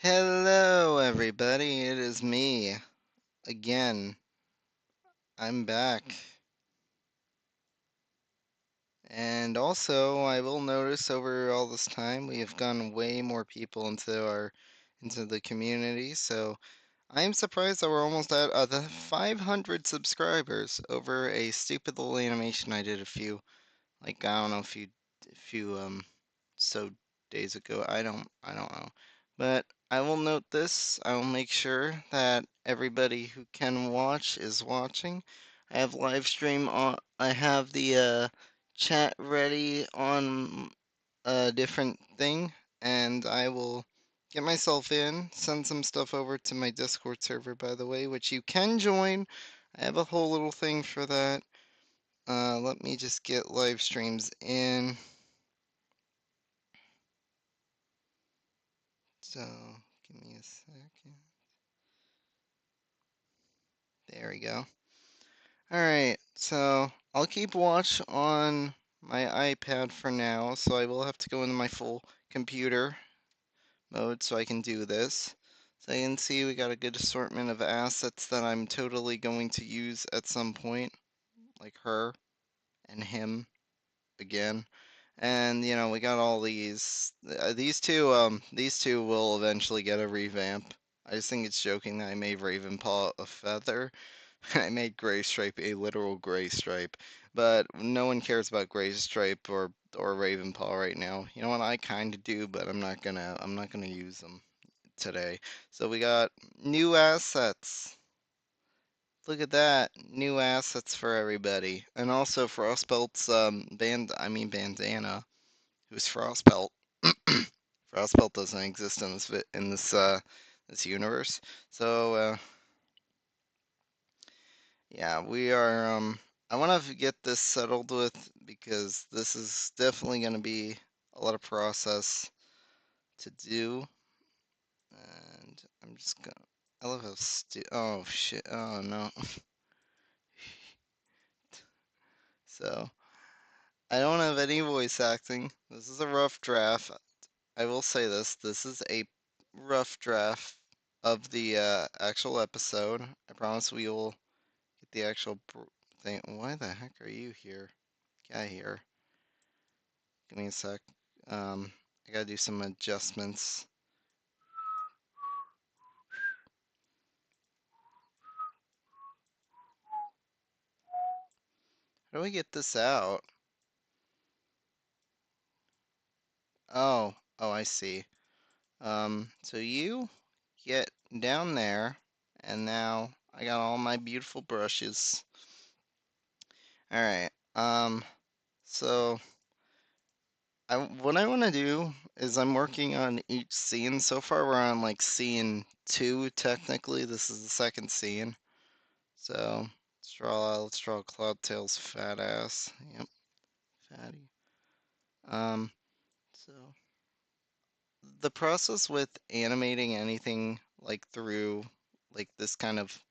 Hello, everybody. It is me again. I'm back. And also, I will notice over all this time we have gotten way more people into the community. So I'm surprised that we're almost at the 500 subscribers over a stupid little animation I did I don't know, a few so days ago. I don't know. But I will note this. I will make sure that everybody who can watch is watching. I have live stream on. I have the chat ready on a different thing, and I will get myself in, send some stuff over to my Discord server, by the way, which you can join. I have a whole little thing for that. Let me just get live streams in. So, give me a second. There we go. Alright, so I'll keep watch on my iPad for now, so I will have to go into my full computer mode so I can do this. So you can see we got a good assortment of assets that I'm totally going to use at some point, like her and him again. And we got all these two will eventually get a revamp. I just think it's joking that I made Ravenpaw a feather. I made Gray Stripe a literal Gray Stripe, but no one cares about Gray Stripe or Ravenpaw right now. You know what? I kind of do, but I'm not gonna use them today. So we got new assets. Look at that, new assets for everybody, and also Frostbelt's bandana, who's Frostbelt. Frostbelt doesn't exist in this universe. So yeah, we are. I want to get this settled with because this is definitely going to be a lot of process to do. And I'm just gonna. I love how oh shit. Oh no. So I don't have any voice acting. This is a rough draft. I will say this. This is a rough draft of the actual episode. I promise we will get the actual thing. Why the heck are you here? Get here. Give me a sec. I gotta do some adjustments. How do I get this out? Oh, I see. So you get down there, and now I got all my beautiful brushes. All right. So what I want to do is I'm working on each scene. So far, we're on like scene two. Technically, this is the second scene. So let's draw Cloudtail's fat ass. Yep, fatty. Um, so the process with animating anything like through like this kind of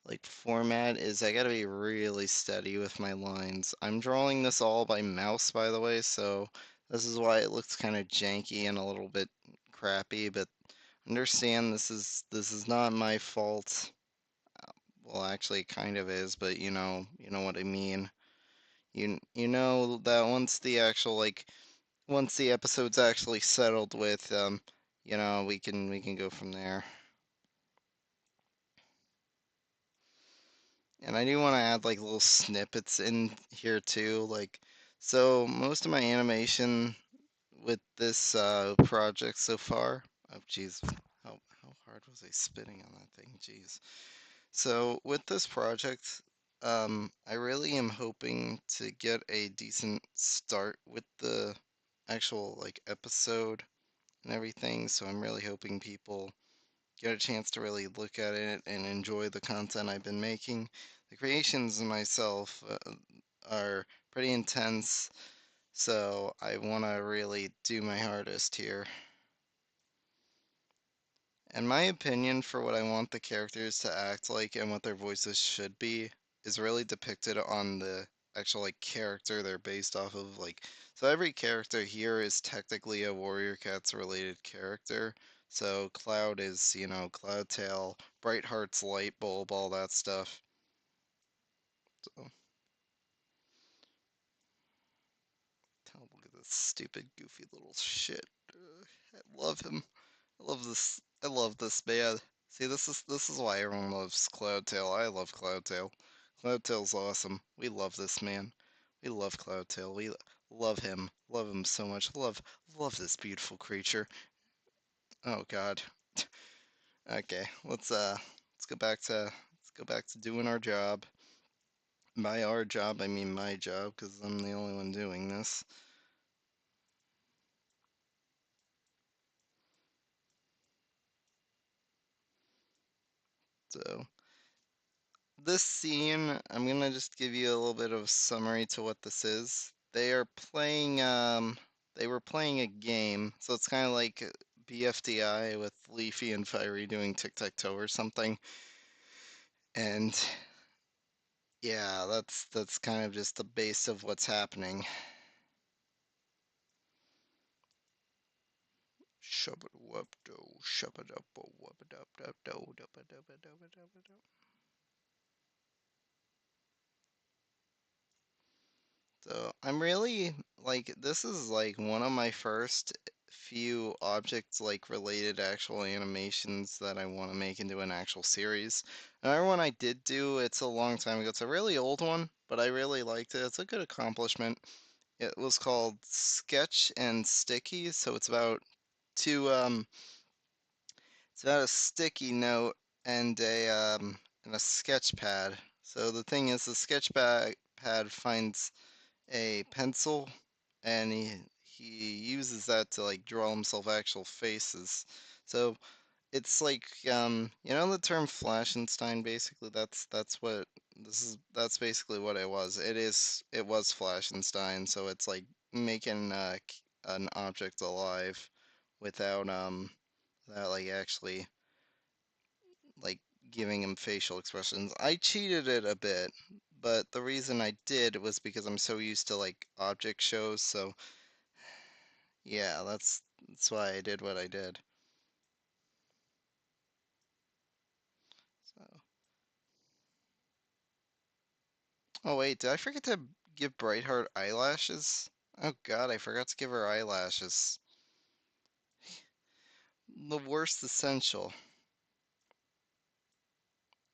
like format is I gotta be really steady with my lines. I'm drawing this all by mouse, by the way, so this is why it looks kind of janky and a little bit crappy, but understand this is not my fault. Well, actually, it kind of is, but you know what I mean. You know that once the episode's actually settled with, we can go from there. And I do want to add like little snippets in here too, like so most of my animation with this project so far. Oh, jeez, how hard was I spitting on that thing? Jeez. So with this project, I really am hoping to get a decent start with the actual like episode and everything. So I'm really hoping people get a chance to really look at it and enjoy the content I've been making. The creations myself are pretty intense, so I want to really do my hardest here. And my opinion for what I want the characters to act like and what their voices should be is really depicted on the actual like character they're based off of. Like, so every character here is technically a Warrior Cats related character. So Cloud is, Cloud Tail, Bright Heart's light bulb, all that stuff. So, look at this stupid, goofy little shit. I love him. I love this. I love this man. See, this is why everyone loves Cloudtail. I love Cloudtail. Cloudtail's awesome. We love this man. We love Cloudtail. We love him. Love him so much. Love this beautiful creature. Oh God. Okay, let's go back to doing our job. By our job, I mean my job, because I'm the only one doing this. So this scene, I'm gonna just give you a little bit of summary to what this is. They were playing a game, so it's kind of like BFDI with Leafy and Fiery doing tic-tac-toe or something. And yeah, that's kind of just the base of what's happening. So I'm really like this is like one of my first few objects like related actual animations that I want to make into an actual series. Another one I did do, it's a long time ago. It's a really old one, but I really liked it. It's a good accomplishment. It was called Sketch and Sticky, so two it's about a sticky note and a sketch pad. So the thing is the pad finds a pencil and he uses that to like draw himself actual faces. So it's like the term Flashenstein basically that's basically what it was. It was Flashenstein, so it's like making an object alive without like actually like giving him facial expressions. I cheated it a bit, but the reason I did was because I'm so used to like object shows, so yeah, that's why I did what I did. So, oh wait, did I forget to give Brightheart eyelashes? Oh God, I forgot to give her eyelashes. The worst essential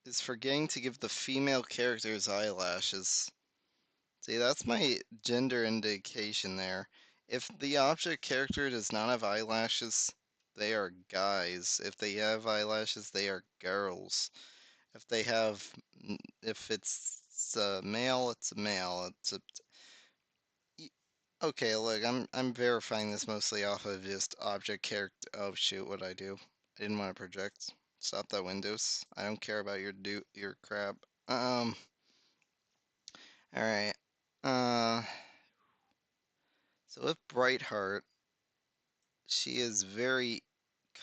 is forgetting to give the female characters eyelashes. See, that's my gender indication there. If the object character does not have eyelashes, they are guys. If they have eyelashes, they are girls. If they have, if it's a male, it's a male. Okay, look, I'm verifying this mostly off of just object character. Oh shoot, what I do? I didn't want to project. Stop that, Windows. I don't care about your crap. All right. Uh, so with Brightheart, she is very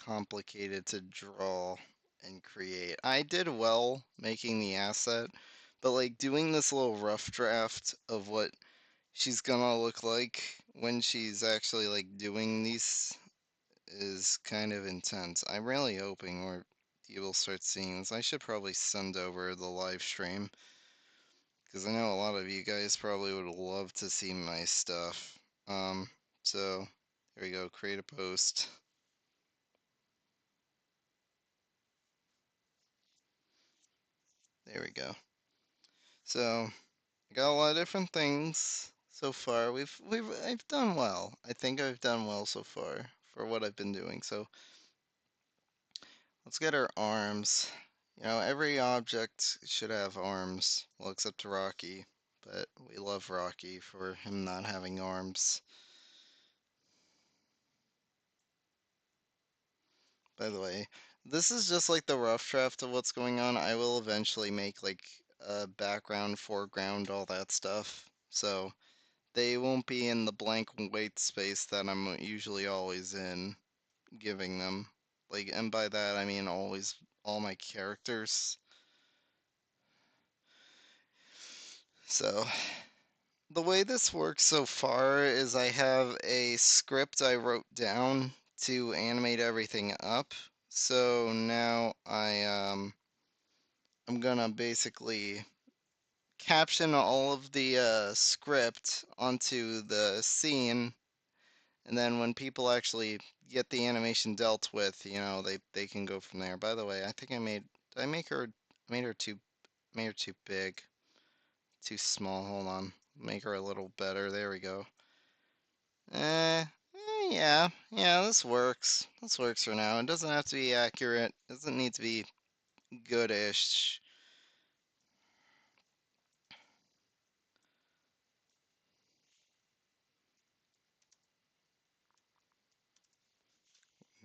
complicated to draw and create. I did well making the asset, but like doing this little rough draft of what she's gonna look like when she's actually like doing these is kind of intense. I'm really hoping you will start seeing this. I should probably send over the live stream because I know a lot of you guys probably would love to see my stuff. Um, so there we go, create a post. There we go. So I got a lot of different things so far. I've done well. I think I've done well so far for what I've been doing. So let's get our arms. Every object should have arms. Well, except Rocky, but we love Rocky for him not having arms. By the way, this is just like the rough draft of what's going on. I will eventually make like a background, foreground, all that stuff. So they won't be in the blank white space that I'm usually always in giving them. Like, and by that I mean always all my characters. So the way this works so far is I have a script I wrote down to animate everything up. So now I'm gonna basically caption all of the script onto the scene, and then when people actually get the animation dealt with, they can go from there. By the way, I think did I make her made her too made her too big, too small. Hold on, make her a little better. There we go. Yeah, yeah, this works. This works for now. It doesn't have to be accurate. It doesn't need to be goodish.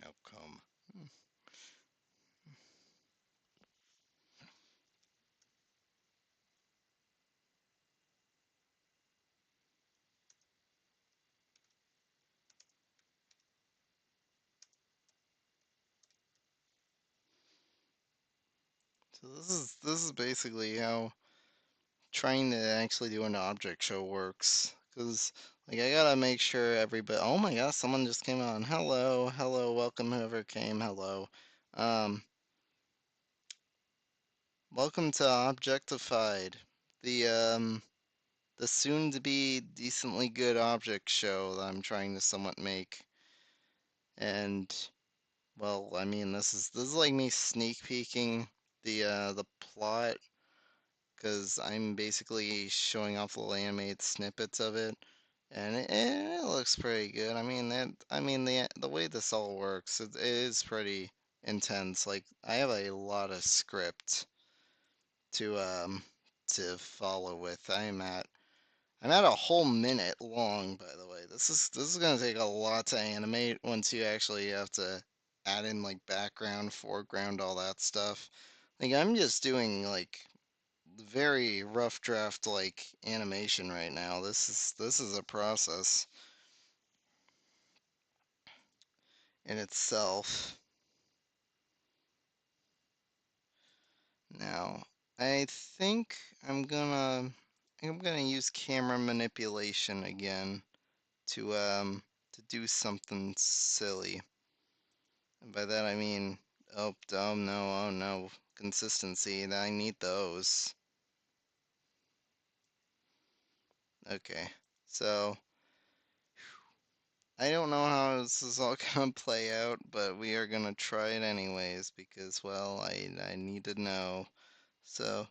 No come. So this is basically how trying to actually do an object show works. Cause like I gotta make sure everybody. Oh my gosh, someone just came on. Hello, hello, welcome whoever came. Hello. Um, welcome to Objectified, the the soon to be decently good object show that I'm trying to somewhat make. And well, I mean, this is like me sneak peeking the plot because I'm basically showing off little animated snippets of it, and it looks pretty good. The way this all works, it is pretty intense. Like I have a lot of script to um to follow with. I'm at a whole minute long, by the way. This is gonna take a lot to animate once you actually have to add in like background, foreground, all that stuff. Like I'm just doing like very rough draft like animation right now. This is a process in itself. Now, I think I'm gonna use camera manipulation again to do something silly. And by that I mean, oh no, oh no, consistency. I need those. Okay, so I don't know how this is all gonna play out, but we are gonna try it anyways because, well, I need to know. So,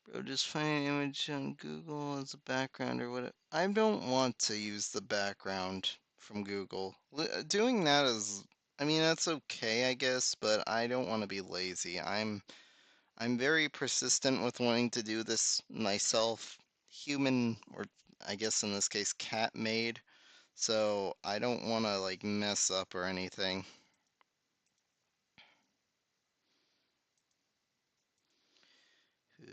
bro, just find an image on Google as a background or whatever. I don't want to use the background from Google. Doing that is, I mean, that's okay, I guess, but I don't want to be lazy. I'm very persistent with wanting to do this myself, human, or I guess in this case, cat made. So I don't want to like mess up or anything. Oof.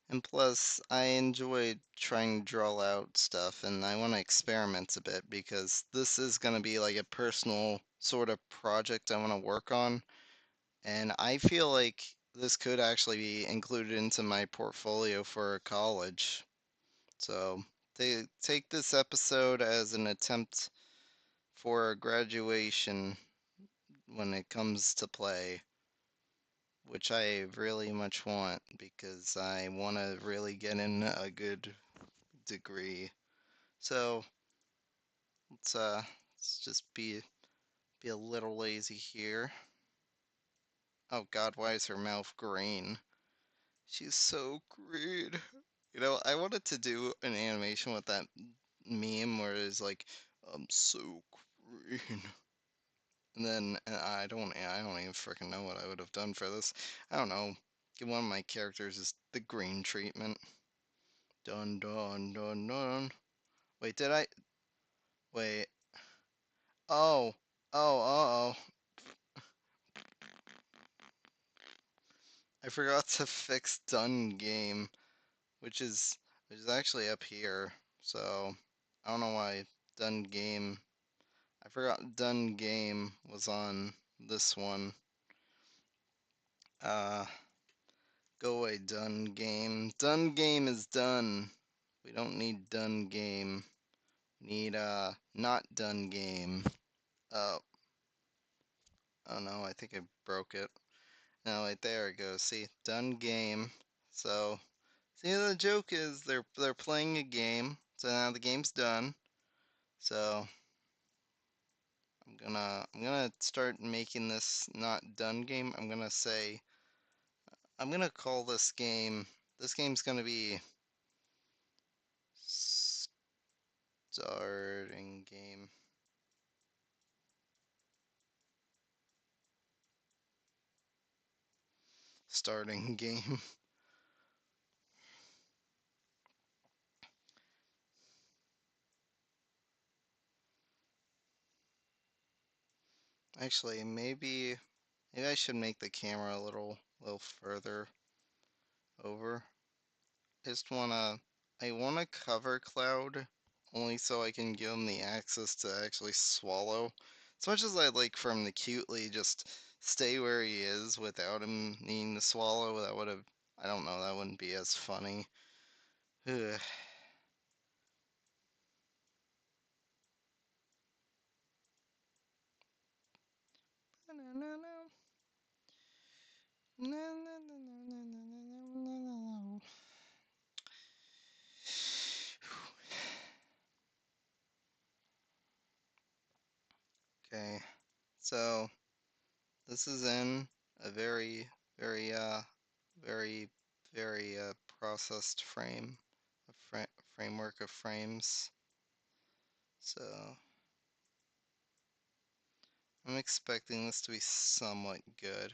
And plus, I enjoy trying to draw out stuff and I want to experiment a bit because this is going to be like a personal sort of project I want to work on. And I feel like this could actually be included into my portfolio for college. So they take this episode as an attempt for graduation when it comes to play, which I really much want because I want to really get in a good degree. So let's just be a little lazy here. Oh God, why is her mouth green? She's so green. I wanted to do an animation with that meme where it's like, I'm so green. And then I don't even freaking know what I would have done for this. I don't know. Give one of my characters is the green treatment. Dun dun dun dun. Wait, did I? Wait. Oh. Oh, uh-oh. I forgot to fix done game, which is actually up here. So, I don't know why done game. I forgot done game was on this one. Uh, Go away, done game. Done game is done. We don't need done game. Need not done game. Oh, oh no, I think I broke it. No, wait, there it goes. See, done game. So, see, the joke is they're playing a game. So now the game's done. So I'm gonna start making this not done game. I'm gonna call this game. This game's gonna be starting game. Starting game. Actually, maybe I should make the camera a little further over. I wanna cover Cloud only so I can give him the access to actually swallow. As much as I'd like for him to cutely just stay where he is without him needing to swallow, I don't know, that wouldn't be as funny. Ugh. Okay, so this is in a very, very, very processed framework of frames. So I'm expecting this to be somewhat good.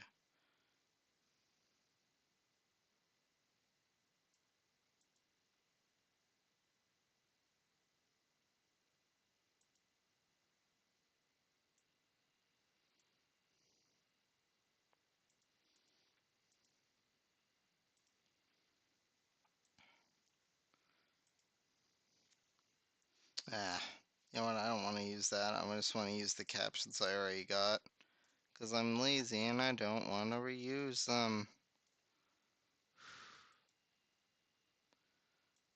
Ah, you know what? I don't want to use that. I just want to use the captions I already got. Because I'm lazy and I don't want to reuse them.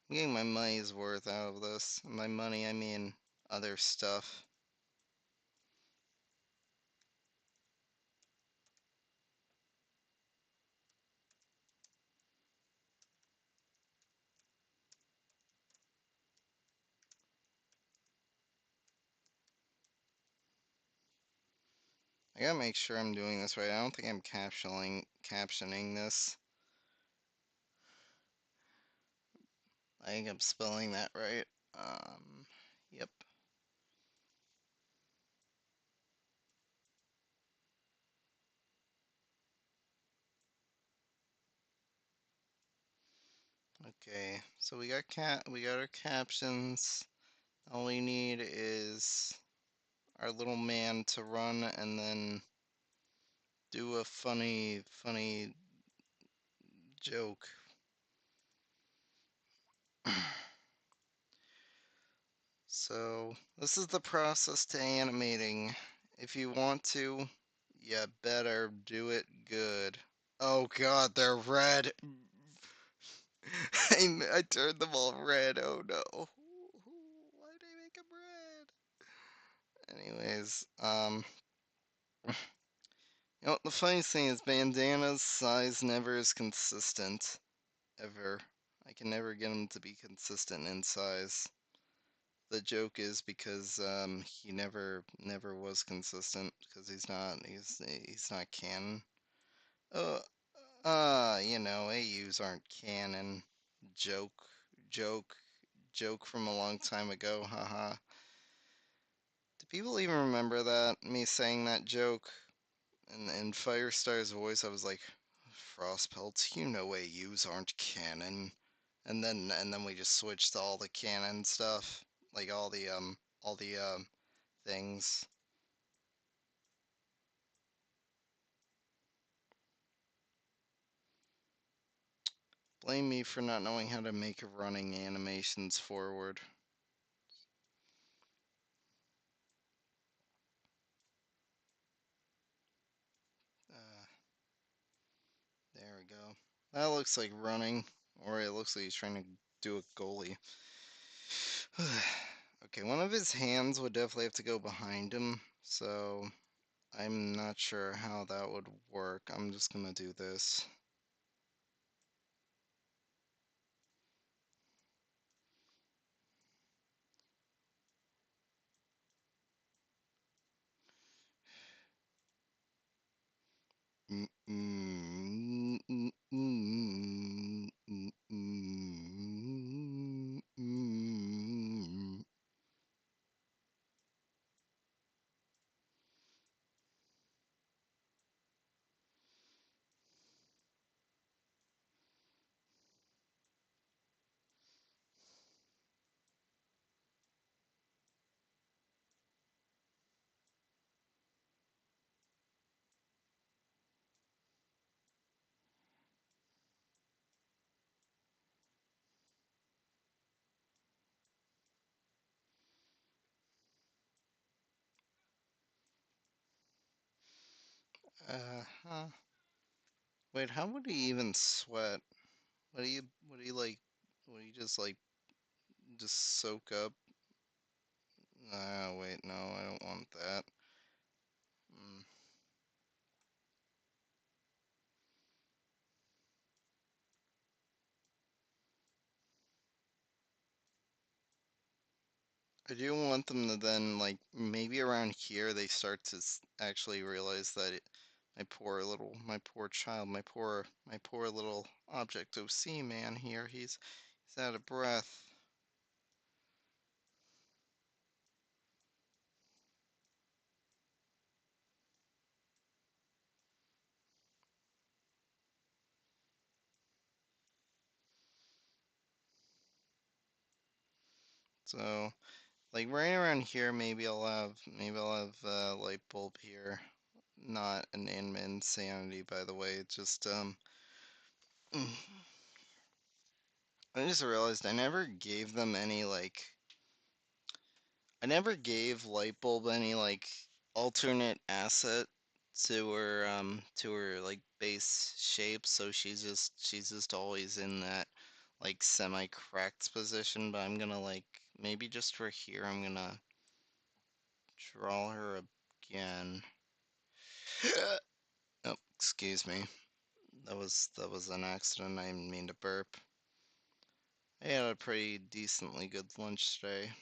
I'm getting my money's worth out of this. My money, I mean other stuff. I gotta make sure I'm doing this right. I don't think I'm captioning this. I think I'm spelling that right. Yep. Okay, so we got our captions. All we need is our little man to run and then do a funny joke. So, this is the process to animating. If you want to, you better do it good. Oh god, they're red. I turned them all red. Oh no. Why did I make them red? Anyways, you know, the funniest thing is bandana's size never is consistent. Ever. I can never get him to be consistent in size. The joke is because he never was consistent because he's not canon. Uh you know, AUs aren't canon. Joke, joke, joke from a long time ago. Haha. Do people even remember that? Me saying that joke? And in Firestar's voice, I was like, Frostpelts, you know AUs aren't canon. And then we just switched to all the canon stuff, like all the things. Blame me for not knowing how to make running animations forward. Uh, there we go. That looks like running, or it looks like he's trying to do a goalie. Okay, one of his hands would definitely have to go behind him, so I'm not sure how that would work. I'm just gonna do this. Mm, mm, mm, mm, mm, mm, mm. Huh. Wait, how would he even sweat? What do you like? What do you just soak up? Wait, no, I don't want that. Mm. I do want them to then, like, maybe around here they start to actually realize that my poor child, my poor little Object-C man here, he's out of breath. So, like, right around here, maybe I'll have a light bulb here. Not an insanity, by the way. Just, I just realized I never gave them any, like, I never gave Lightbulb any like alternate asset to her like base shape, so she's just always in that like semi-cracked position, but I'm gonna like maybe just for here I'm gonna draw her again. Oh, excuse me. That was an accident. I didn't mean to burp. I had a pretty decently good lunch today.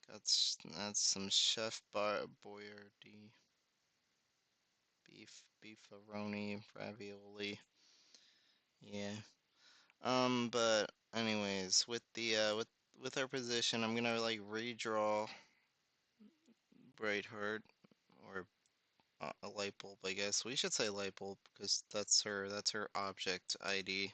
That's some Chef Bar Boyardee beefaroni, ravioli. Yeah. But anyways, with our position, I'm gonna like redraw Brightheart or a light bulb, I guess. We should say light bulb because that's her object ID.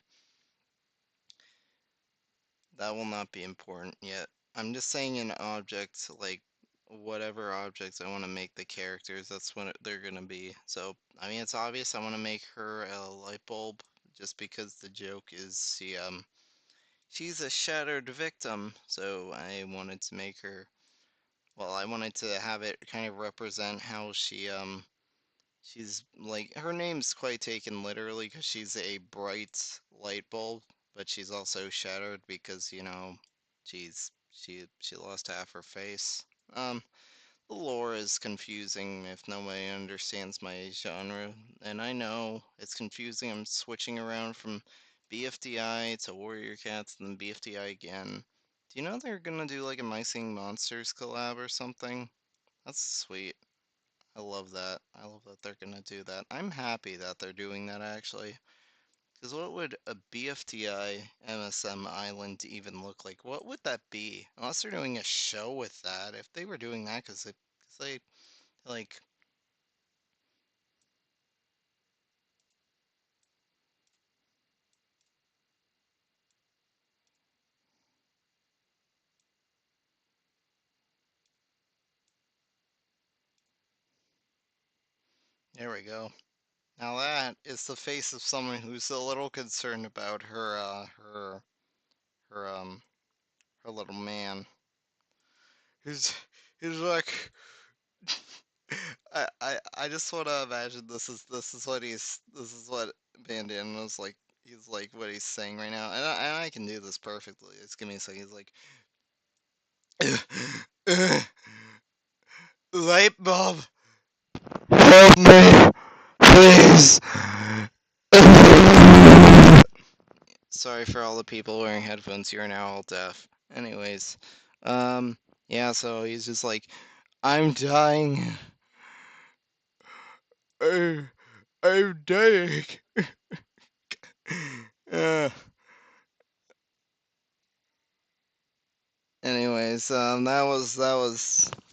That will not be important yet. I'm just saying an object, like whatever objects I want to make the characters, that's what they're gonna be. So, I mean, it's obvious I want to make her a light bulb just because the joke is she's a shattered victim. So I wanted to make her, well, I wanted to have it kind of represent how she's like her name's quite taken literally because she's a bright light bulb, but she's also shattered because, she lost half her face. Um, the lore is confusing if nobody understands my genre, and I know it's confusing. I'm switching around from BFDI to Warrior Cats and then BFDI again. Do you know they're gonna do like a My Singing Monsters collab or something? That's sweet. I love that. I love that they're gonna do that. I'm happy that they're doing that actually. Because what would a BFTI MSM island even look like? What would that be? Unless they're doing a show with that. If they were doing that, cause they like, there we go. Now that is the face of someone who's a little concerned about her, her little man. He's, he's like, I just want to imagine this is what Bandana's like. He's like what he's saying right now, and I can do this perfectly. Just give me a second. He's like, Light bulb. Help me, please. Sorry for all the people wearing headphones. You're now all deaf. Anyways, yeah. So he's just like, I'm dying. I'm dying. uh, Anyways, that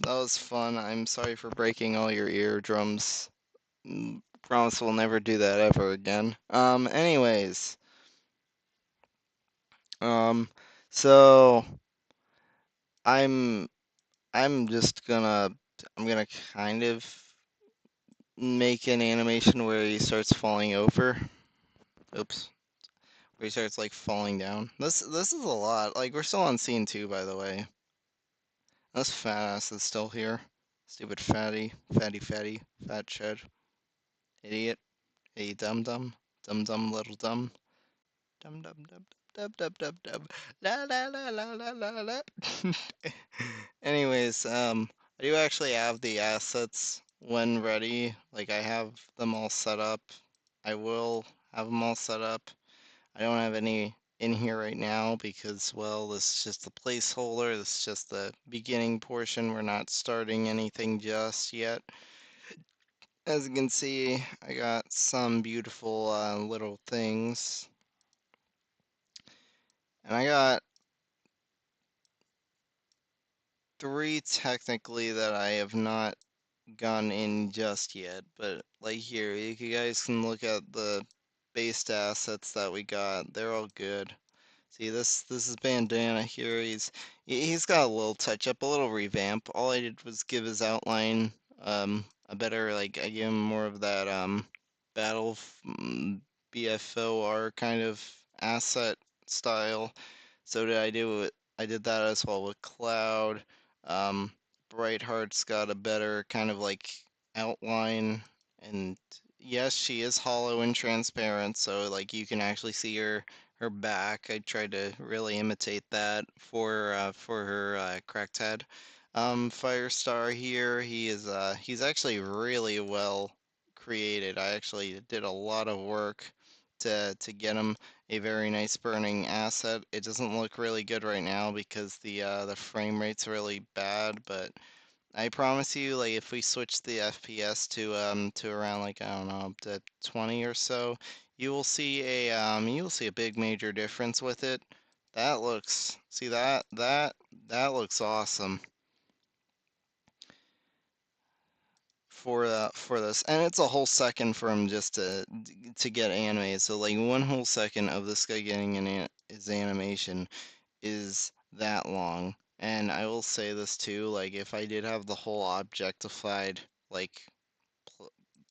was fun. I'm sorry for breaking all your eardrums. Promise we'll never do that ever again. Anyways, um, so I'm I'm just gonna I'm gonna kind of make an animation where he starts falling over. Oops. Where he starts like falling down. This is a lot. Like we're still on scene 2, by the way. This fat ass is still here. Stupid fatty, fat shed. Idiot. Hey, dum dum. Dum dum, little dum. Dum dum dum dum dum dum dum. La la la la la la la. Anyways, I do actually have the assets when ready. Like I have them all set up. I will have them all set up. I don't have any in here right now because, well, this is just the placeholder. This is just the beginning portion. We're not starting anything just yet. As you can see, I got some beautiful little things. And I got 3 technically that I have not gone in just yet. But like here, you guys can look at the based assets that we got. They're all good. See this is Bandana here. He's got a little touch up, a little revamp. All I did was give his outline a better like I gave him more of that battle BFOR kind of asset style. So did I do it. I did that as well with Cloud. Um, Brightheart's got a better kind of like outline, and yes, she is hollow and transparent, so like you can actually see her back. I tried to really imitate that for her cracked head. Firestar here, he's actually really well created. I actually did a lot of work to get him a very nice burning asset. It doesn't look really good right now because the frame rate's really bad, but I promise you, like if we switch the FPS to around like I don't know up to 20 or so, you will see a big major difference with it. That looks see that looks awesome for this, and it's a whole second for him just to get animated. So like one whole second of this guy getting his animation is that long. And I will say this too, like if I did have the whole objectified like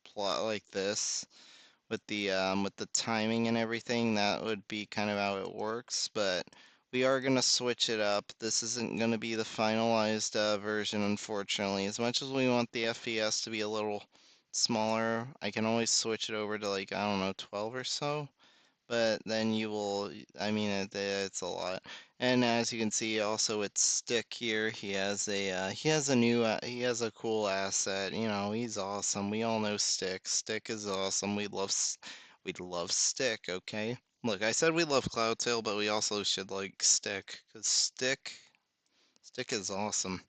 plot like this with the timing and everything, that would be kind of how it works, but we are going to switch it up. This isn't going to be the finalized version, unfortunately. As much as we want the FPS to be a little smaller, I can always switch it over to like, I don't know, 12 or so, but then you will, I mean, it's a lot. And as you can see, also with Stick here, he has a cool asset. You know, he's awesome. We all know Stick. Stick is awesome. We love Stick. Okay. Look, I said we love Cloudtail, but we also should like Stick, cause Stick is awesome.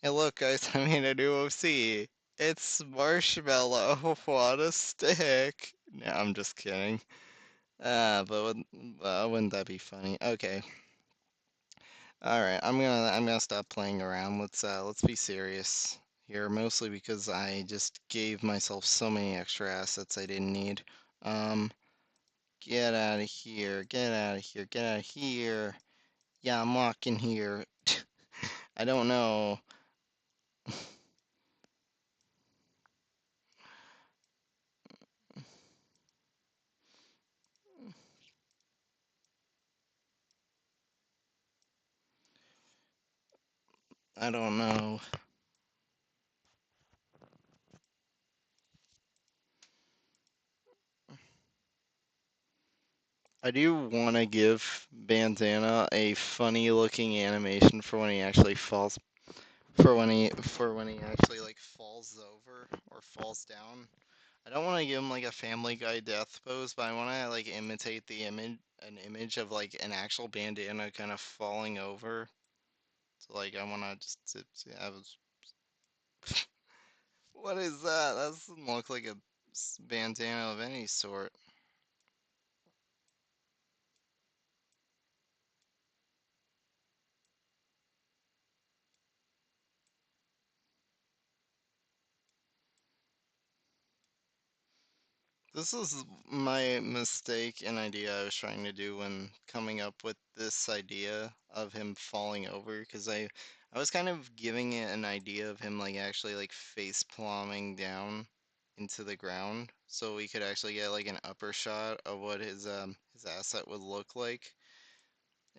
Hey, look, guys, I made a new OC. It's Marshmallow. What a stick. No, I'm just kidding. Wouldn't that be funny? Okay. All right. I'm gonna stop playing around. Let's be serious here, mostly because I just gave myself so many extra assets I didn't need. Um, get out of here. Get out of here. Get out of here. Yeah, I'm walking here. I don't know. I don't know. I do want to give Bandana a funny looking animation for when he actually falls. For when he actually like falls over or falls down. I don't want to give him like a Family Guy death pose, but I want to like imitate an image of like an actual bandana kind of falling over. So like I want to just have. What is that? That doesn't look like a bandana of any sort. This is my mistake and idea I was trying to do when coming up with this idea of him falling over, because I was kind of giving it an idea of him like actually like face palming down into the ground, so we could actually get like an upper shot of what his asset would look like.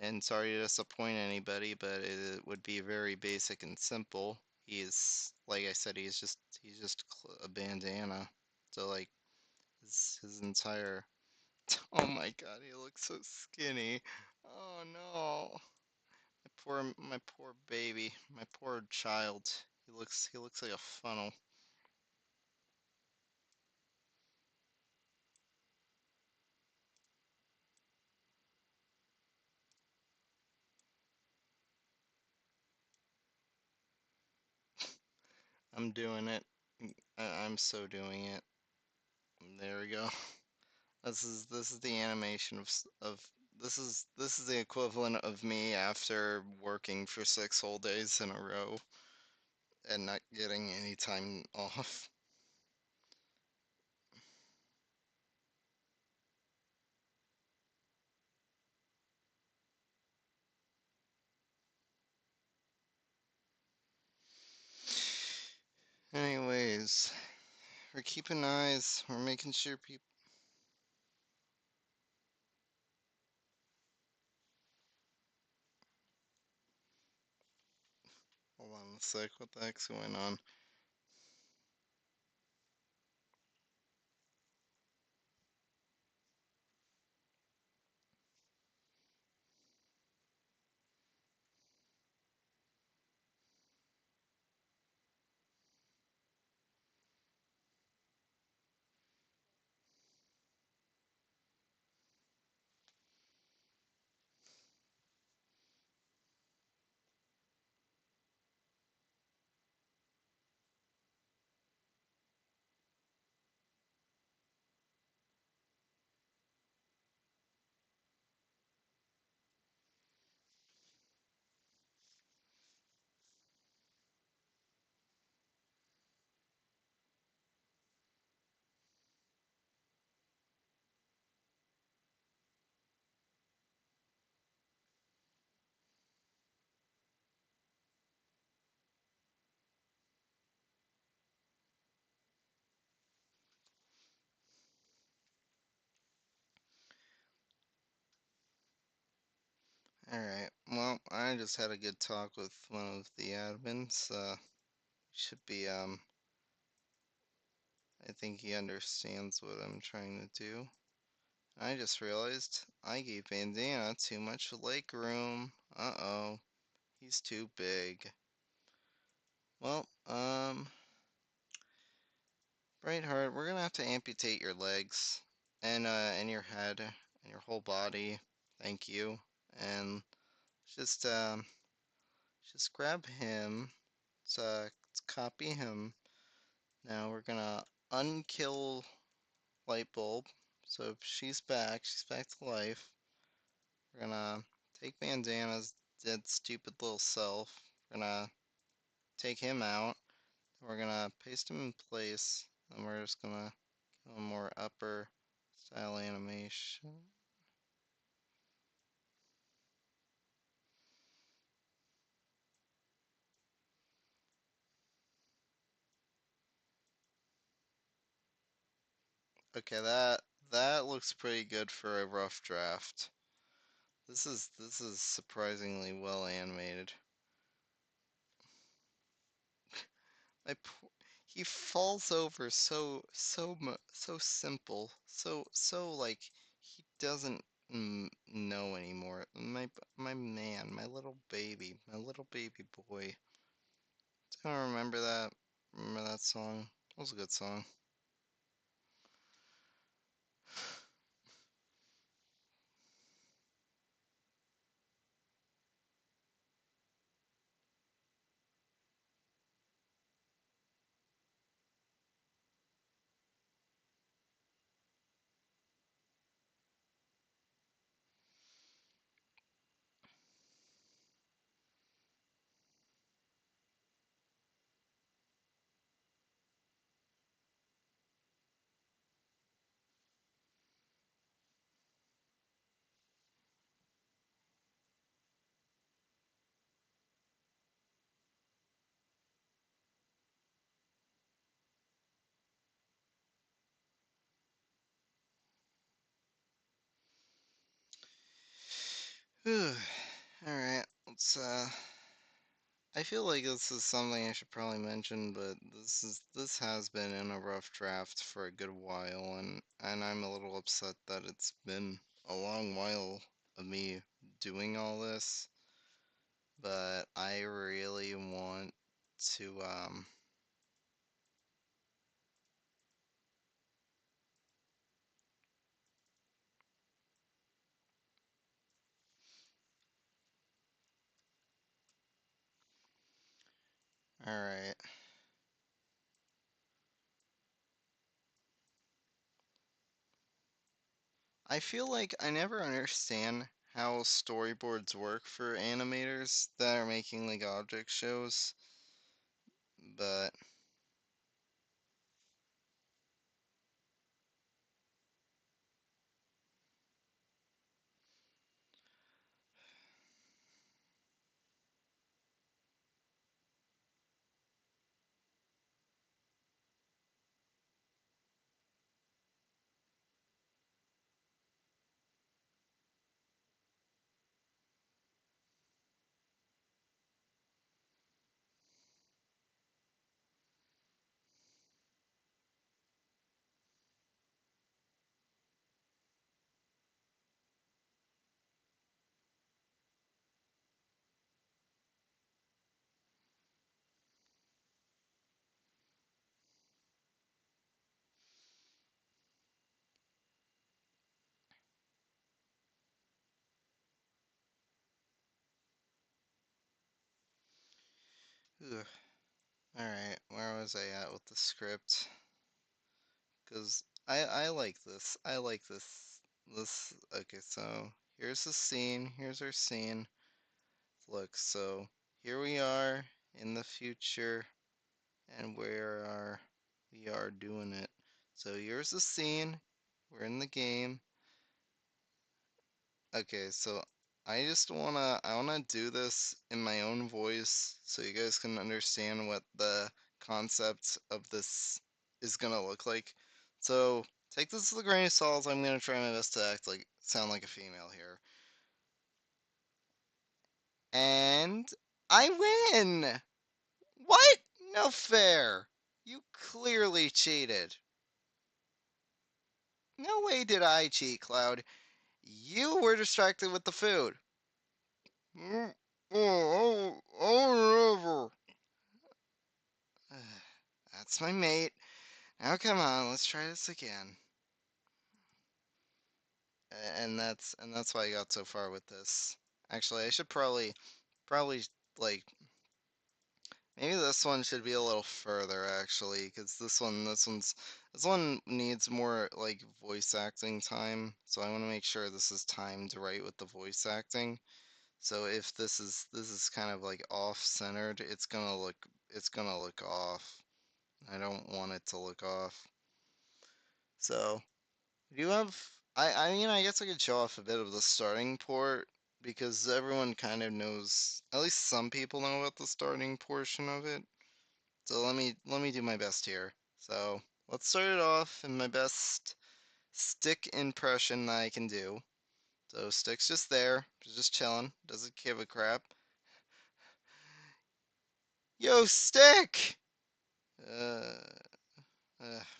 And sorry to disappoint anybody, but it would be very basic and simple. He's like I said, he's just a bandana. So like his entire oh my god, he looks so skinny. Oh no. My poor baby, my poor child. He looks like a funnel. I'm doing it. I'm so doing it. There we go. This is the animation of this is the equivalent of me after working for 6 whole days in a row and not getting any time off. Anyways, we're keeping eyes. We're making sure people. Hold on a sec. What the heck's going on? Alright, well, I just had a good talk with one of the admins. Should be, I think he understands what I'm trying to do. I just realized I gave Bandana too much leg room. Uh-oh, he's too big. Well, Brightheart, we're gonna have to amputate your legs and your head and your whole body. Thank you. And just, just grab him. Let's copy him. Now we're gonna unkill Lightbulb. So if she's back to life. We're gonna take Bandana's dead stupid little self. We're gonna take him out. We're gonna paste him in place. And we're just gonna go more upper style animation. Okay, that looks pretty good for a rough draft. This is surprisingly well animated. I he falls over so simple, so like he doesn't know anymore. My man, my little baby boy. gonna remember that. Remember that song? It was a good song. Alright, let's. I feel like this is something I should probably mention, but this has been in a rough draft for a good while, and I'm a little upset that it's been a long while of me doing all this, but I really want to all right. I feel like I never understand how storyboards work for animators that are making like object shows, but ugh. All right, where was I at with the script? Because I like this. I like this. This okay. So here's the scene. Here's our scene. Look. So here we are in the future, and we are doing it. So here's the scene. We're in the game. Okay. So I wanna do this in my own voice, so you guys can understand what the concept of this is gonna look like. So take this with a grain of salt. I'm gonna try my best to sound like a female here. And I win! What? No fair! You clearly cheated. No way did I cheat, Cloud. You were distracted with the food. Never. That's my mate. Now come on, let's try this again. And that's why I got so far with this. Actually, I should probably like maybe this one should be a little further actually, because this one needs more like voice acting time. So I want to make sure this is timed right with the voice acting. So if this is kind of like off-centered, it's gonna look off. I don't want it to look off. So do you have? I mean, I guess I could show off a bit of the starting port because everyone kind of knows. At least some people know about the starting portion of it. So let me do my best here. So let's start it off in my best stick impression that I can do. So Stick's just there, just chilling, doesn't give a crap. Yo, Stick! Uh,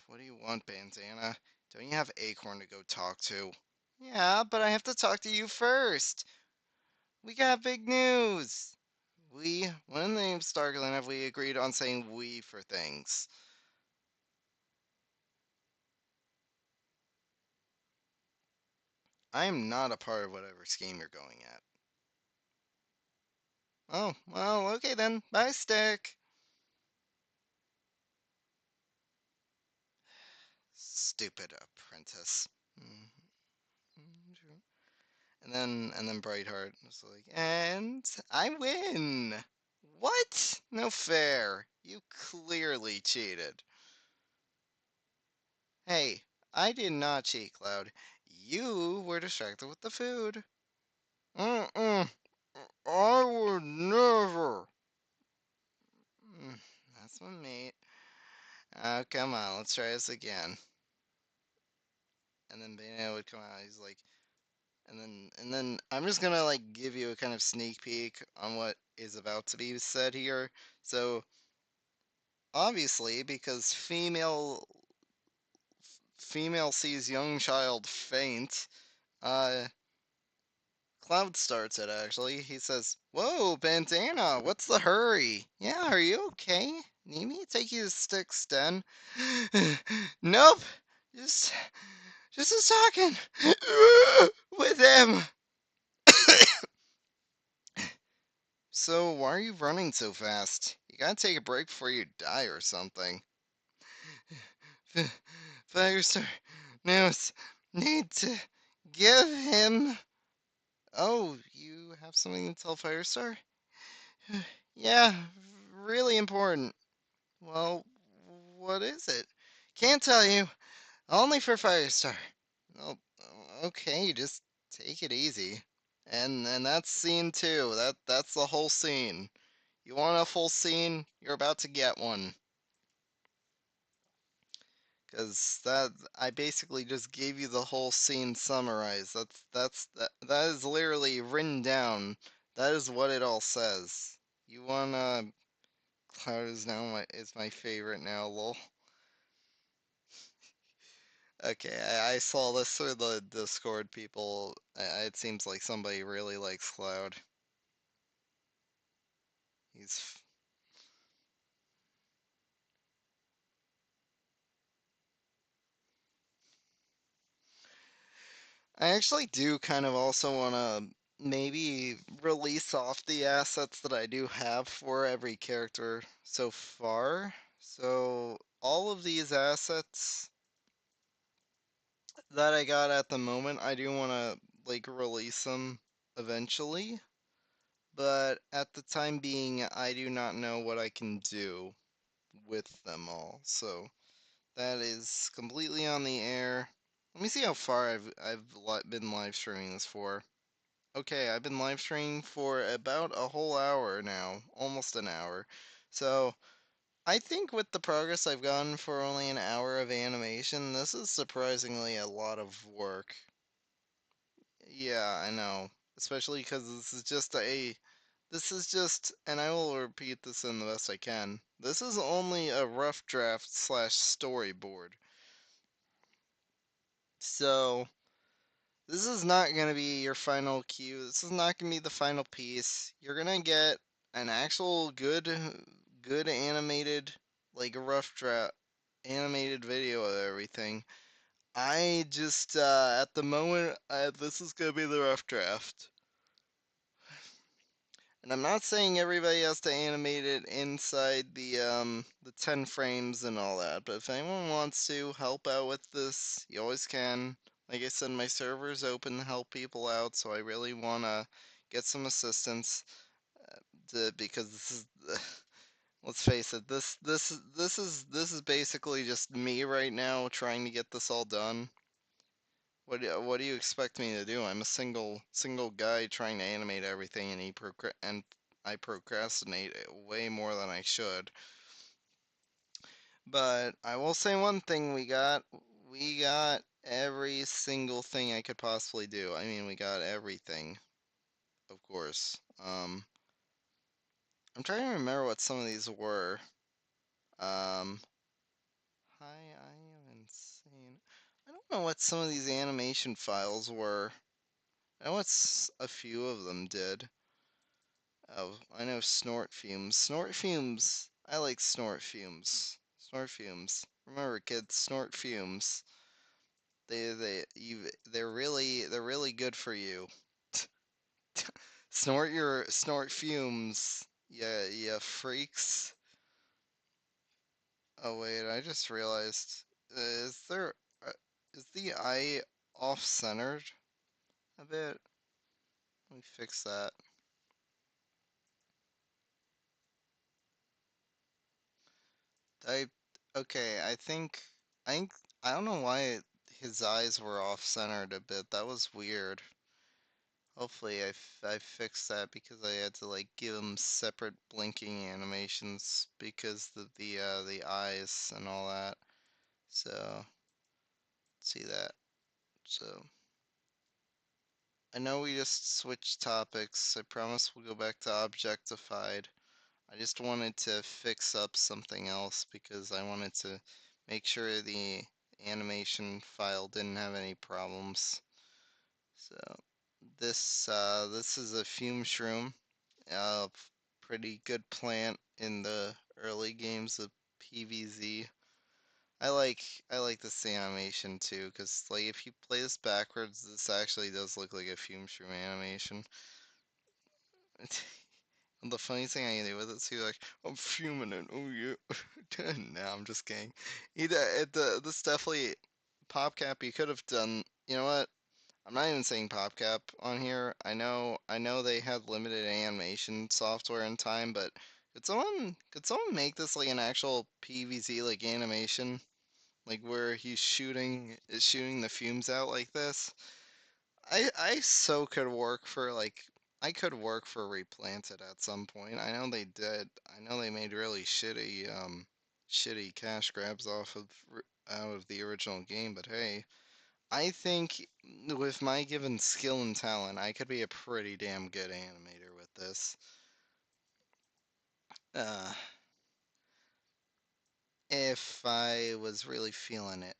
what do you want, Bandana? Don't you have Acorn to go talk to? Yeah, but I have to talk to you first. We got big news. when the name's Starkland, have we agreed on saying we for things? I am not a part of whatever scheme you're going at. Oh, well, okay then. Bye, Stick. Stupid apprentice. Mm, and then Brightheart was like, and I win. What? No fair. You clearly cheated. Hey, I did not cheat, Cloud. You were distracted with the food. Mm-mm. I would never. Mm, that's one, mate. Oh, come on, let's try this again. And then Bayonetta would come out. He's like, and then I'm just gonna like give you a kind of sneak peek on what is about to be said here. So obviously, because female sees young child faint, uh, Cloud starts it actually. He says, "Whoa, Bandana, what's the hurry? Yeah, are you okay? Need me to take you to Sticks Den?" Nope, just just a talking with him. So why are you running so fast? You gotta take a break before you die or something. Firestar knows need to give him. Oh, you have something to tell Firestar? Yeah, really important. Well, what is it? Can't tell you. Only for Firestar. Oh, okay, just take it easy. And that's scene two. That's the whole scene. You want a full scene? You're about to get one. Cause that I basically just gave you the whole scene summarized. That is literally written down. That is what it all says. You wanna Cloud is my favorite now, lol. Okay, I saw this through the Discord people. It seems like somebody really likes Cloud. He's I actually do kind of also want to maybe release off the assets that I do have for every character so far. So all of these assets that I got at the moment, I do want to like release them eventually. But at the time being, I do not know what I can do with them all. So that is completely on the air. Let me see how far I've been live streaming this for. Okay, I've been live streaming for about a whole hour now, almost an hour. So, I think with the progress I've gotten for only an hour of animation, this is surprisingly a lot of work. Yeah, I know. Especially because this is just, and I will repeat this in the best I can. This is only a rough draft slash storyboard. So, this is not going to be your final cue. This is not going to be the final piece. You're going to get an actual good animated, like a rough draft animated video of everything. I just, at the moment, this is going to be the rough draft. And I'm not saying everybody has to animate it inside the 10 frames and all that, but if anyone wants to help out with this, you always can. Like I said, my server is open to help people out, so I really want to get some assistance because this is let's face it, this is basically just me right now trying to get this all done. What do you expect me to do? I'm a single guy trying to animate everything, and I procrastinate way more than I should. But I will say one thing: we got every single thing I could possibly do. I mean, we got everything, of course. I'm trying to remember what some of these were. Um, Hi, I am insane. I don't know what some of these animation files were. I know what a few of them did. Oh, I know snort fumes. Snort fumes. I like snort fumes. Snort fumes. Remember, kids, snort fumes. They're really good for you. Snort fumes. Yeah, yeah, freaks. Oh wait, I just realized. Is there uh, is the eye off-centered a bit? Let me fix that. I okay, I think I don't know why his eyes were off-centered a bit. That was weird. Hopefully I fixed that because I had to like give him separate blinking animations because the eyes and all that. So, see that. So, I know we just switched topics. I promise we'll go back to Objectified. I just wanted to fix up something else because I wanted to make sure the animation file didn't have any problems. So this is a fume shroom, a pretty good plant in the early games of PVZ. I like I like this animation too, because like if you play this backwards, this actually does look like a fume shroom animation. And the funny thing I can do with it, see, like, I'm fuming it. Oh yeah. No, I'm just kidding. This definitely PopCap. You could have done. You know what? I'm not even saying PopCap on here. I know they had limited animation software and time, but could someone make this like an actual PVZ like animation, like where he's shooting the fumes out like this? I so could work for like I could work for Replanted at some point. I know they did. I know they made really shitty cash grabs out of the original game, but hey, I think with my given skill and talent, I could be a pretty damn good animator with this. Uh, if I was really feeling it.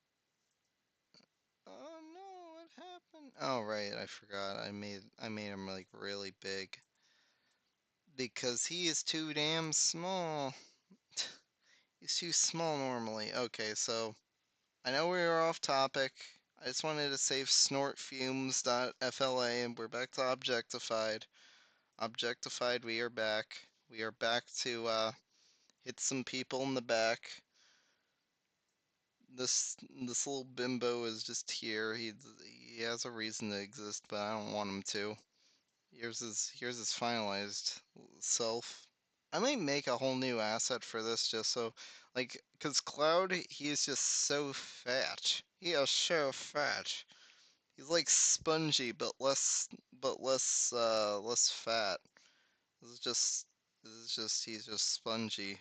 Oh no, what happened? Oh right, I forgot. I made him like really big because he is too damn small. He's too small normally. Okay, so I know we were off topic. I just wanted to save snortfumes.fla and we're back to Objectified. Objectified, we are back. We are back to hit some people in the back. This little bimbo is just here. He has a reason to exist, but I don't want him to. Here's his finalized self. I might make a whole new asset for this just so, like, cause Cloud he is just so fat. He is so fat. He's like spongy, but less fat. This is just he's just spongy.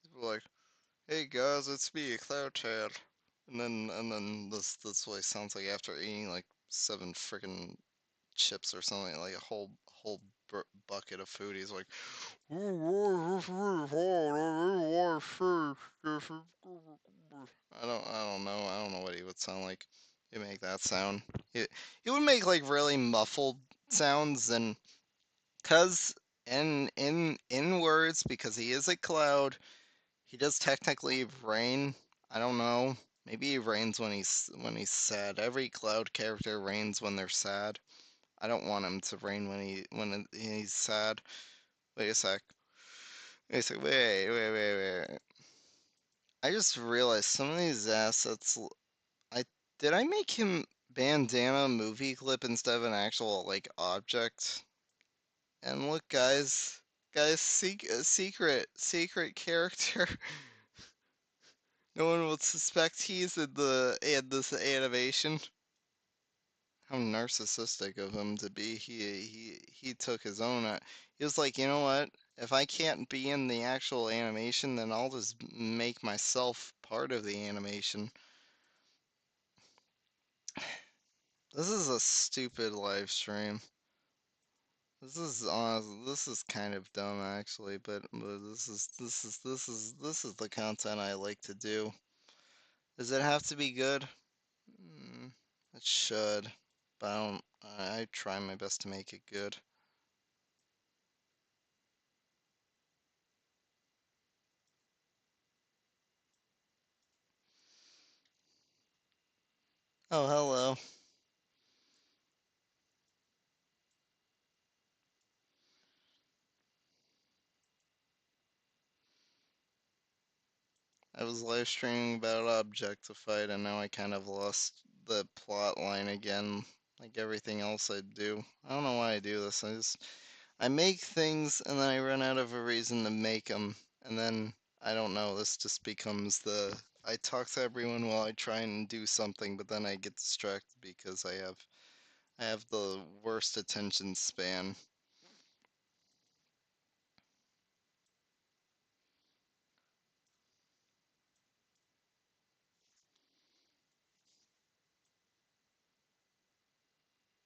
He's like, hey guys, it's me, Cloudhead. And then this voice sounds like after eating like 7 freaking chips or something, like a whole bucket of food. He's like, I don't know what he would sound like. He'd make that sound. He would make like really muffled sounds and cause in words because he is a cloud. He does technically rain. I don't know. Maybe he rains when he's sad. Every cloud character rains when they're sad. I don't want him to rain when he's sad. Wait a sec. Wait a sec. Wait. I just realized some of these assets. I did I make him bandana movie clip instead of an actual like object? And look, guys, secret character. No one would suspect he's in this animation. How narcissistic of him to be. He took his own. He was like, you know what? If I can't be in the actual animation, then I'll just make myself part of the animation. This is a stupid live stream. This is kind of dumb actually, but this is the content I like to do. Does it have to be good? Mm, it should, but I don't. I try my best to make it good. Oh, hello. I was live streaming about Objectified and now I kind of lost the plot line again, like everything else I do. I don't know why I do this. I make things and then I run out of a reason to make them, and then I don't know. This just becomes the I talk to everyone while I try and do something, but then I get distracted because I have the worst attention span.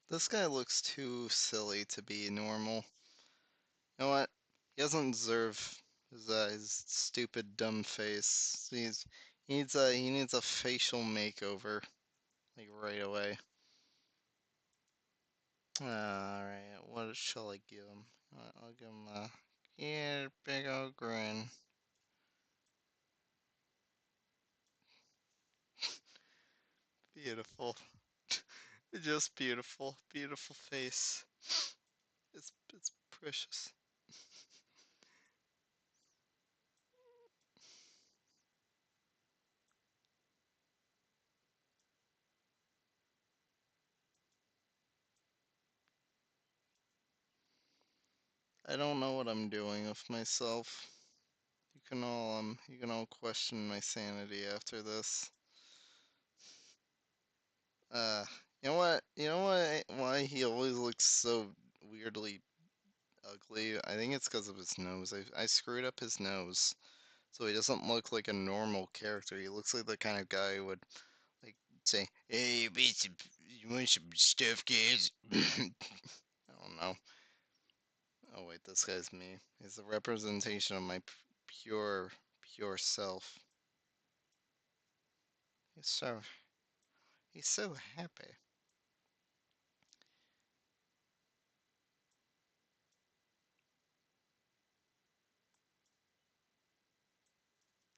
This guy looks too silly to be normal. You know what? He doesn't deserve his stupid dumb face. He needs a facial makeover, like right away. Alright, what shall I give him? I'll give him a yeah, big old grin. Beautiful. Just beautiful. Beautiful face. It's precious. I don't know what I'm doing with myself. You can all question my sanity after this. Uh, you know what? You know why he always looks so weirdly ugly? I think it's because of his nose. I screwed up his nose, so he doesn't look like a normal character. He looks like the kind of guy who would like say, "Hey, you want some stuff, kids?" I don't know. Oh wait, this guy's me. He's the representation of my pure, pure self. He's so he's so happy.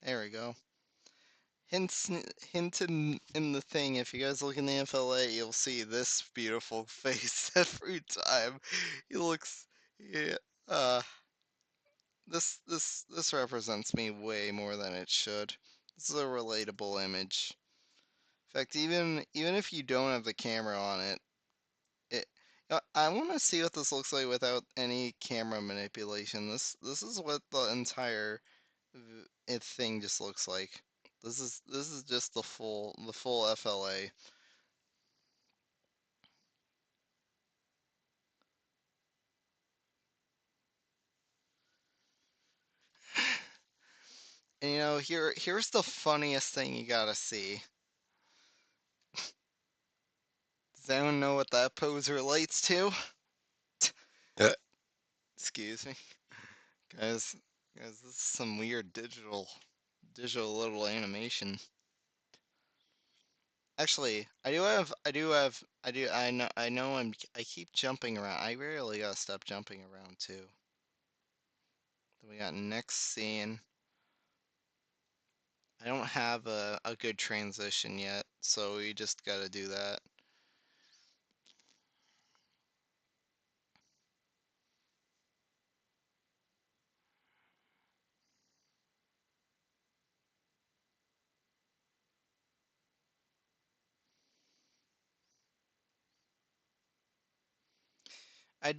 There we go. Hints, hint in the thing. If you guys look in the FLA, you'll see this beautiful face every time. He looks, yeah. Uh, this represents me way more than it should. This is a relatable image. In fact, even if you don't have the camera on it, it. I want to see what this looks like without any camera manipulation. This is what the entire thing just looks like. This is just the full FLA. And here's the funniest thing you gotta see. Does anyone know what that pose relates to? Excuse me. Guys, guys, this is some weird digital little animation. Actually, I know I keep jumping around. I really gotta stop jumping around too. Then we got next scene. I don't have a good transition yet, so we just gotta do that. I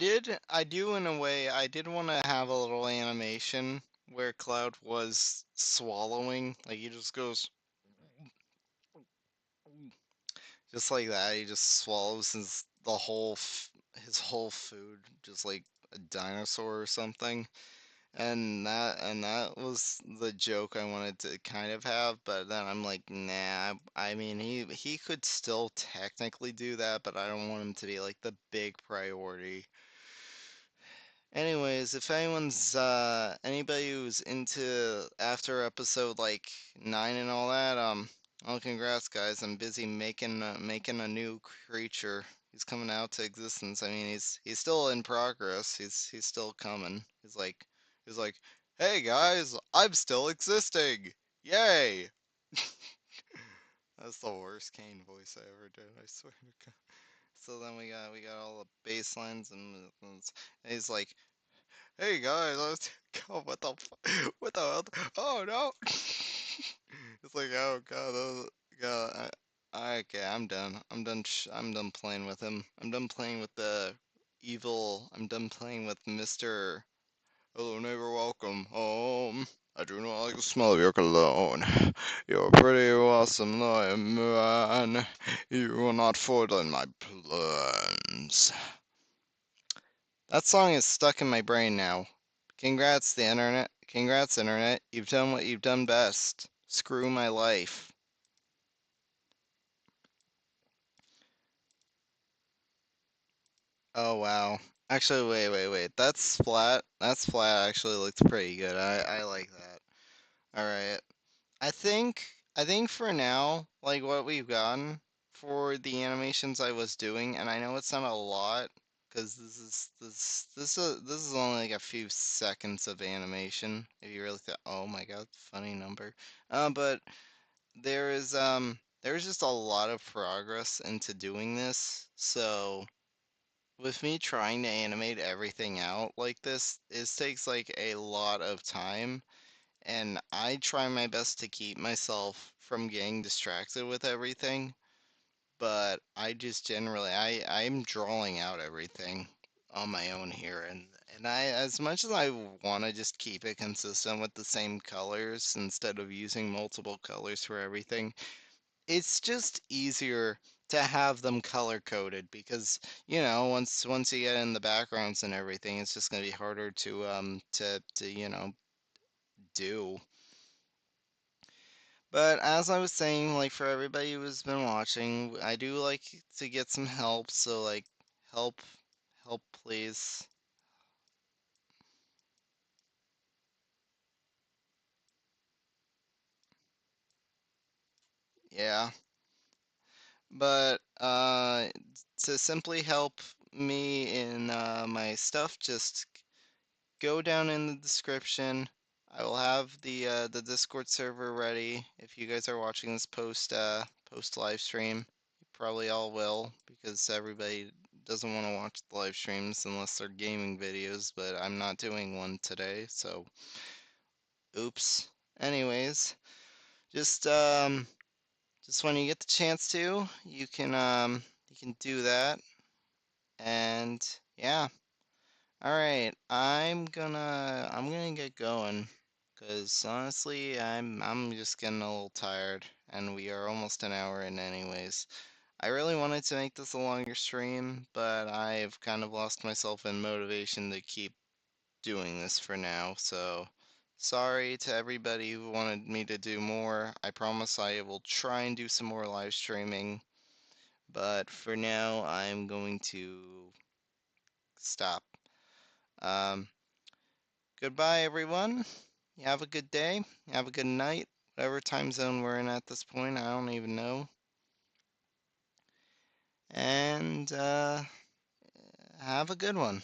do in a way, I did want to have a little animation where Cloud was swallowing, like he just goes just like that. He just swallows his whole food, just like a dinosaur or something. And that was the joke I wanted to kind of have, but then I'm like, nah. I mean, he could still technically do that, but I don't want him to be like the big priority. Anyways, if anybody who's into after episode like 9 and all that, oh congrats guys, I'm busy making a new creature. He's coming out to existence. I mean, he's still in progress. He's still coming. He's like, "Hey guys, I'm still existing. Yay." That's the worst Kane voice I ever did, I swear to God. So then we got all the bass lines and he's like, "Hey guys, let's go. What the what the hell? Oh no!" It's like, oh God, God. Okay, I'm done. I'm done playing with him. I'm done playing with the evil. I'm done playing with Mr. Hello, neighbor, welcome home. I do not like the smell of your cologne. You're pretty awesome, man. You will not foil in my plans. That song is stuck in my brain now. Congrats, the internet. Congrats, internet. You've done what you've done best. Screw my life. Oh, wow. Actually, wait. That's flat. That's flat actually looks pretty good. I like that. Alright. I think for now, like what we've gotten for the animations I was doing, and I know it's not a lot, because this is only like a few seconds of animation. If you really think, oh my God, funny number. But there's just a lot of progress into doing this. So with me trying to animate everything out like this, it takes like a lot of time and I try my best to keep myself from getting distracted with everything, but I just generally I'm drawing out everything on my own here and I as much as I want to just keep it consistent with the same colors instead of using multiple colors for everything, it's just easier to have them color coded because once you get in the backgrounds and everything it's just going to be harder to do. But as I was saying, like for everybody who's been watching, I do like to get some help, so like help help please. Yeah. But to simply help me in my stuff, just go down in the description. I will have the Discord server ready if you guys are watching this post live stream. You probably all will because everybody doesn't want to watch the live streams unless they're gaming videos, but I'm not doing one today, so oops. Anyways, just just when you get the chance to, you can do that and yeah. All right, I'm gonna get going, 'cause honestly, I'm just getting a little tired, and we are almost an hour in anyways. I really wanted to make this a longer stream, but I've kind of lost myself in motivation to keep doing this for now. So, sorry to everybody who wanted me to do more. I promise I will try and do some more live streaming, but for now, I'm going to stop. Um, Goodbye, everyone. You have a good day. Have a good night. Whatever time zone we're in at this point, I don't even know. And have a good one.